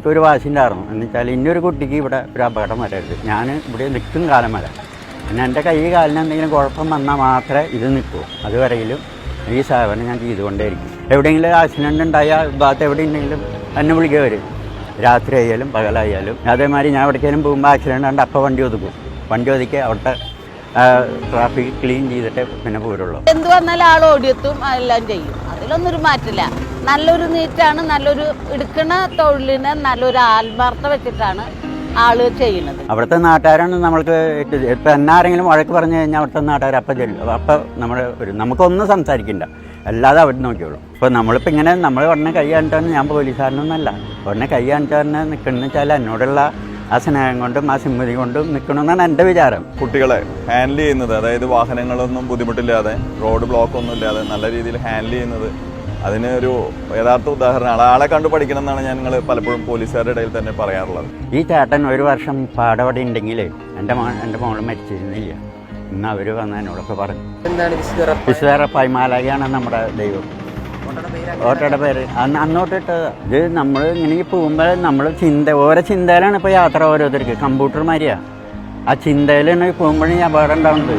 എനിക്കൊരു വാശി ഉണ്ടായിരുന്നു. എന്ന് വെച്ചാൽ ഇന്നൊരു കുട്ടിക്ക് ഇവിടെ ഒരു അപകടം വരരുത്, ഞാൻ ഇവിടെ നിൽക്കും കാലം വരെ. പിന്നെ എൻ്റെ കൈ കാലിന് എന്തെങ്കിലും കുഴപ്പം വന്നാൽ മാത്രമേ ഇത് നിൽക്കൂ. അതുവരെയിലും ഈ സേവനം ഞാൻ ചെയ്തുകൊണ്ടേയിരിക്കും. എവിടെയെങ്കിലും ആക്സിഡൻ്റ് ഉണ്ടായ ഭാഗത്ത് എവിടെ ഉണ്ടെങ്കിലും എന്നെ വിളിക്കുക വരും, രാത്രി ആയാലും പകലായാലും. അതേമാതിരി ഞാൻ എവിടേക്കെങ്കിലും പോകുമ്പോൾ ആക്സിഡൻ്റ് ഉണ്ട്, അപ്പോൾ വണ്ടി ഒതുക്കും. വണ്ടി ഒതുക്കി അവിടുത്തെ ട്രാഫിക് ക്ലീൻ ചെയ്തിട്ട് പിന്നെ പോരുള്ളൂ. എന്ത് വന്നാലും ആൾ ഓടിയെത്തും, എല്ലാം ചെയ്യും. അതിലൊന്നൊരു മാറ്റില്ല. നല്ലൊരു നീറ്റാണ്, നല്ലൊരു എടുക്കുന്ന തൊഴിലിന് നല്ലൊരു ആത്മാർത്ഥ വെച്ചിട്ടാണ് ആള് ചെയ്യുന്നത്. അവിടുത്തെ നാട്ടുകാരാണ് നമ്മൾക്ക്. ഇപ്പം എന്നാരെങ്കിലും വഴക്ക് പറഞ്ഞു കഴിഞ്ഞാൽ അവിടുത്തെ നാട്ടുകാർ അപ്പം ചെല്ലും. അപ്പം നമുക്കൊന്നും സംസാരിക്കില്ല, അല്ലാതെ അവർ നോക്കിയുള്ളൂ. ഇപ്പോൾ നമ്മളിപ്പോൾ ഇങ്ങനെ നമ്മൾ ഉടനെ കൈ കാണിച്ചാൽ ഞാൻ പോലീസുകാരനൊന്നല്ല. ഉടനെ കൈ കാണിച്ചാൽ നിൽക്കണമെന്ന് വെച്ചാൽ എന്നോടുള്ള ആ സ്നേഹം കൊണ്ടും ആ സിമ്മതി കൊണ്ടും നിൽക്കണമെന്നാണ് എൻ്റെ വിചാരം. കുട്ടികളെ ഹാൻഡിൽ ചെയ്യുന്നത്, അതായത് വാഹനങ്ങളൊന്നും ബുദ്ധിമുട്ടില്ലാതെ റോഡ് ബ്ലോക്കൊന്നും ഇല്ലാതെ നല്ല രീതിയിൽ ഹാൻഡിൽ ചെയ്യുന്നത്, അതിന് ഒരു യഥാർത്ഥ ഉദാഹരണമാണ്. ആളെ കണ്ടു പഠിക്കണം എന്നാണ് ഞങ്ങൾ പലപ്പോഴും പോലീസുകാരുടെ ഇടയിൽ തന്നെ പറയാറുള്ളത്. ഈ ചേട്ടൻ ഒരു വർഷം പാടപടി ഉണ്ടെങ്കിൽ എൻ്റെ മോള് മരിച്ചിരുന്നില്ല. ഇന്ന് അവർ വന്ന് എന്നോടൊക്കെ പറഞ്ഞു. വിശുദ്ധറപ്പായി മാലാഖയാണ് നമ്മുടെ ദൈവം. ഓട്ടോയുടെ പേര് അന്നോട്ടിട്ട് ഇത് നമ്മൾ ഇങ്ങനെ പോകുമ്പോൾ നമ്മൾ ഓരോ ചിന്തയിലാണ് ഇപ്പോൾ യാത്ര. ഓരോരുത്തർക്ക് കമ്പ്യൂട്ടർ മാതിരിയാ, ആ ചിന്തയിലാണ് പോകുമ്പോഴേ ഈ അപകടം ഉണ്ടാവുന്നത്.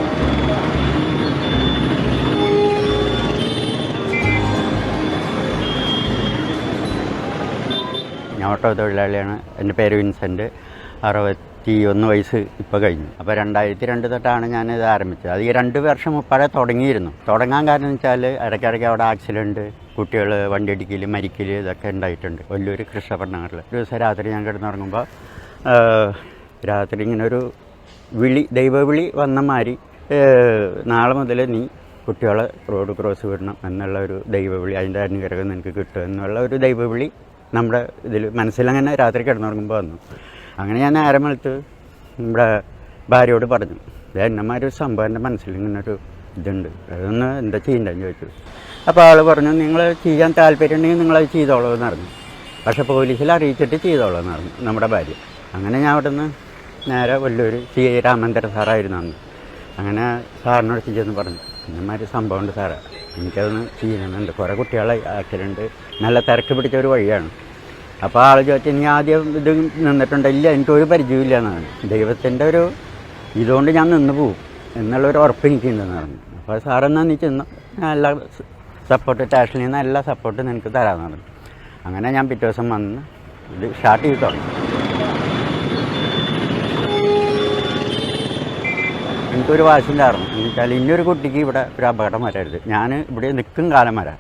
ഞാൻ ഓട്ടോ തൊഴിലാളിയാണ്. എൻ്റെ പേര് വിൻസെൻ്റ്. 61 വയസ്സ് ഇപ്പോൾ കഴിഞ്ഞു. അപ്പോൾ 2002 തൊട്ടാണ് ഞാനിത് ആരംഭിച്ചത്. അത് ഈ 2 വർഷം മുപ്പാടെ തുടങ്ങിയിരുന്നു. തുടങ്ങാൻ കാരണം എന്ന് വെച്ചാൽ ഇടയ്ക്കിടയ്ക്ക് അവിടെ ആക്സിഡൻറ്റ്, കുട്ടികൾ വണ്ടി ഇടിക്കൽ, മരിക്കൽ, ഇതൊക്കെ ഉണ്ടായിട്ടുണ്ട്. വലിയൊരു കൃഷ്ണപട്ടണങ്ങളിൽ ഒരു ദിവസം രാത്രി ഞാൻ കിടന്നുറങ്ങുമ്പോൾ രാത്രി ഇങ്ങനെ ഒരു വിളി, ദൈവവിളി വന്ന മാതിരി, നാളെ മുതൽ നീ കുട്ടികളെ റോഡ് ക്രോസ് വിടണം എന്നുള്ള ഒരു ദൈവവിളി, അതിൻ്റെ അനുഗ്രഹം നിനക്ക് കിട്ടും എന്നുള്ള ഒരു ദൈവവിളി നമ്മുടെ ഇതിൽ മനസ്സിലങ്ങനെ രാത്രി കിടന്നുറങ്ങുമ്പോൾ വന്നു. അങ്ങനെ ഞാൻ നേരം വെളുത്ത് നമ്മുടെ ഭാര്യയോട് പറഞ്ഞു, എന്നമാരൊരു സംഭവം എൻ്റെ മനസ്സിൽ ഇങ്ങനൊരു ഇതുണ്ട്, അതൊന്ന് എന്താ ചെയ്യണ്ടെന്ന് ചോദിച്ചു. അപ്പോൾ ആൾ പറഞ്ഞു, നിങ്ങൾ ചെയ്യാൻ താല്പര്യം ഉണ്ടെങ്കിൽ നിങ്ങളത് ചെയ്തോളൂ എന്ന് പറഞ്ഞു. പക്ഷേ പോലീസിൽ അറിയിച്ചിട്ട് ചെയ്തോളൂ എന്ന് പറഞ്ഞു നമ്മുടെ ഭാര്യ. അങ്ങനെ ഞാൻ അവിടെ നിന്ന് നേരെ വലിയൊരു CI രാമേന്ദ്രൻ സാറായിരുന്നു അന്ന്. അങ്ങനെ സാറിനോട് ചെന്ന് പറഞ്ഞു, ഇന്നമാതിരി സംഭവമുണ്ട് സാറേ, എനിക്കതൊന്ന് ചെയ്യണമെന്നുണ്ട്. കുറേ കുട്ടികളെ ആക്സിഡൻറ്റ്, നല്ല തിരക്ക് പിടിച്ച ഒരു വഴിയാണ്. അപ്പോൾ ആൾ ചോദിച്ചു, ഇനി ആദ്യം ഇത് നിന്നിട്ടുണ്ട്? ഇല്ല, എനിക്കൊരു പരിചയമില്ല എന്നാണ്. ദൈവത്തിൻ്റെ ഒരു ഇതുകൊണ്ട് ഞാൻ നിന്ന് പോവും എന്നുള്ളൊരു ഉറപ്പ് എനിക്കുണ്ടെന്ന് പറഞ്ഞു. അപ്പോൾ സാറെന്നാൽ നീ ചെന്ന് എല്ലാ സപ്പോർട്ട്, സ്റ്റേഷനിൽ നിന്ന് എല്ലാ സപ്പോർട്ടും നിനക്ക് തരാമെന്ന് പറഞ്ഞു. അങ്ങനെ ഞാൻ പിറ്റേ ദിവസം വന്ന് ഇത് സ്റ്റാർട്ട് ചെയ്ത് തുടങ്ങി. എനിക്കൊരു വാശി ഉണ്ടായിരുന്നു. എന്ന് വെച്ചാൽ ഇന്നൊരു കുട്ടിക്ക് ഇവിടെ ഒരു അപകടം വരരുത്, ഞാൻ ഇവിടെ നിൽക്കും കാലം വരാം.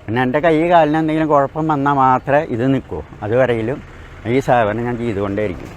പിന്നെ എൻ്റെ കൈ കാലിന് എന്തെങ്കിലും കുഴപ്പം വന്നാൽ മാത്രമേ ഇത് നിൽക്കൂ. അതുവരെയിലും ഈ സേവനം ഞാൻ ചെയ്തുകൊണ്ടേയിരിക്കും.